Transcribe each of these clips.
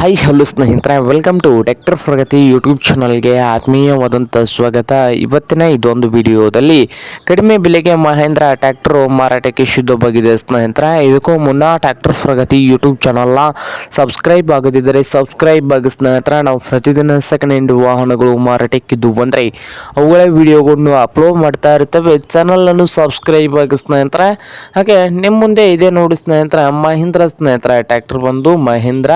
Hello ಸ್ನೇಹಿತರೆ, welcome to tractor Pragati YouTube ಚಾನಲ್ಗೆ ಆತ್ಮೀಯವಾದಂಥ ಸ್ವಾಗತ. ಇವತ್ತಿನ ಇದೊಂದು ವಿಡಿಯೋದಲ್ಲಿ ಕಡಿಮೆ ಬೆಲೆಗೆ ಮಹೇಂದ್ರ ಟ್ರ್ಯಾಕ್ಟರ್ ಮಾರಾಟಕ್ಕೆ ಶುದ್ಧವಾಗಿದೆ ಸ್ನೇಹಿತರೆ. ಇದಕ್ಕೂ ಮುನ್ನ ಟ್ರ್ಯಾಕ್ಟರ್ ಪ್ರಗತಿ ಯೂಟ್ಯೂಬ್ ಚಾನಲ್ನ ಸಬ್ಸ್ಕ್ರೈಬ್ ಆಗದಿದ್ದರೆ ಸಬ್ಸ್ಕ್ರೈಬ್ ಆಗಿ ಸ್ನೇಹಿತರೆ. ನಾವು ಪ್ರತಿದಿನ ಸೆಕೆಂಡ್ ಹ್ಯಾಂಡ್ ವಾಹನಗಳು ಮಾರಾಟಕ್ಕಿದ್ದು ಬಂದರೆ ಅವುಗಳ ವಿಡಿಯೋಗಳನ್ನು ಅಪ್ಲೋಡ್ ಮಾಡ್ತಾ ಇರ್ತೇವೆ. ಚಾನಲನ್ನು ಸಬ್ಸ್ಕ್ರೈಬ್ ಆಗಿ ಸ್ನೇಹಿತರೆ. ಹಾಗೆ ನಿಮ್ಮ ಮುಂದೆ ಇದೆ ನೋಡಿ ಸ್ನೇಹಿತರೆ, ಮಹೇಂದ್ರ ಸ್ನೇಹಿತರೆ ಟ್ರ್ಯಾಕ್ಟರ್ ಬಂದು ಮಹೇಂದ್ರ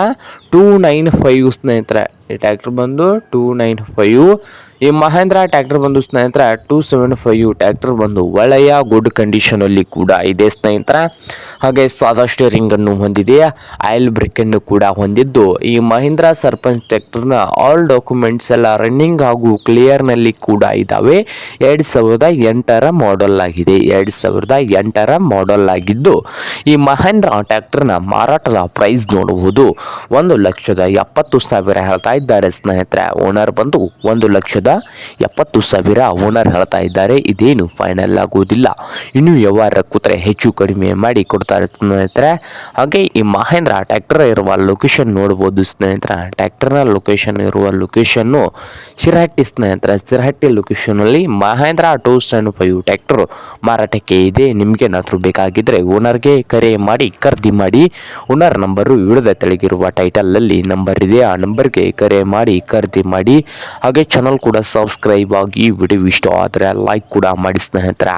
295 ಸ್ನೇಹಿತರೆ. ಈ ಟ್ರ್ಯಾಕ್ಟರ್ ಬಂದು 295. ಈ ಮಹೇಂದ್ರ ಟ್ರ್ಯಾಕ್ಟರ್ ಬಂದು ಸ್ನೇಹಿತರೆ 275 ಟ್ರ್ಯಾಕ್ಟರ್ ಬಂದು ಒಳ್ಳೆಯ ಗುಡ್ ಕಂಡೀಷನಲ್ಲಿ ಕೂಡ ಇದೆ ಸ್ನೇಹಿತರೆ. ಹಾಗೆ ಸಾದಾ ಸ್ಟೇರಿಂಗ್ ಅನ್ನು ಹೊಂದಿದೆ, ಆಯಿಲ್ ಬ್ರೇಕ್ ಅನ್ನು ಕೂಡ ಹೊಂದಿದ್ದು, ಈ ಮಹೇಂದ್ರ ಸರ್ಪಂಚ್ ಟ್ರ್ಯಾಕ್ಟರ್ನ ಆಲ್ ಡಾಕ್ಯುಮೆಂಟ್ಸ್ ಎಲ್ಲ ರನ್ನಿಂಗ್ ಹಾಗೂ ಕ್ಲಿಯರ್ನಲ್ಲಿ ಕೂಡ ಇದ್ದಾವೆ. 2008ರ ಮಾಡೆಲ್ ಆಗಿದೆ. 2008ರ ಮಾಡೆಲ್ ಆಗಿದ್ದು, ಈ ಮಹೇಂದ್ರ ಟ್ರ್ಯಾಕ್ಟರ್ನ ಮಾರಾಟದ ಪ್ರೈಸ್ ನೋಡುವುದು 1,70,000 ಹೇಳ್ತಾ ಇದ್ದಾರೆ ಸ್ನೇಹಿತರೆ. ಓನರ್ ಬಂದು 1,70,000 ಓನರ್ ಹೇಳ್ತಾ ಇದ್ದಾರೆ. ಇದೇನು ಫೈನಲ್ ಆಗುವುದಿಲ್ಲ, ಇನ್ನು ವ್ಯವಹಾರ ಕೂತ್ರೆ ಹೆಚ್ಚು ಕಡಿಮೆ ಮಾಡಿ ಕೊಡ್ತಾರೆ ಸ್ನೇಹಿತರೆ. ಹಾಗೆ ಈ ಮಹೇಂದ್ರ ಟ್ರ್ಯಾಕ್ಟರ್ ಇರುವ ಲೊಕೇಶನ್ ನೋಡ್ಬೋದು ಸ್ನೇಹಿತರೆ. ಟ್ರ್ಯಾಕ್ಟರ್ನ ಲೊಕೇಶನ್ ಇರುವ ಲೊಕೇಶನ್ನು ಶಿರಹಟ್ಟಿ ಸ್ನೇಹಿತರೆ. ಶಿರಹಟ್ಟಿ ಲೊಕೇಶನಲ್ಲಿ ಮಹೇಂದ್ರ 275 ಟ್ರ್ಯಾಕ್ಟರ್ ಮಾರಾಟಕ್ಕೆ ಇದೆ. ನಿಮಗೇನಾದರೂ ಬೇಕಾಗಿದ್ದರೆ ಓನರ್ಗೆ ಕರೆ ಮಾಡಿ ಖರೀದಿ ಮಾಡಿ. ಓನರ್ ನಂಬರು ವಿಡಿಯೋದ ತೆಳಗಿರುವ ಟೈಟಲಲ್ಲಿ ನಂಬರ್ ಇದೆ, ಆ ನಂಬರ್ಗೆ ಕರೆ ಮಾಡಿ ಖರೀದಿ ಮಾಡಿ. ಹಾಗೆ ಚಾನಲ್ ಕೂಡ ಸಬ್ಸ್ಕ್ರೈಬ್ ಆಗಿ. ವಿಡಿಯೋ ಇಷ್ಟ ಆದರೆ ಲೈಕ್ ಕೂಡ ಮಾಡಿ ಸ್ನೇಹಿತರೆ.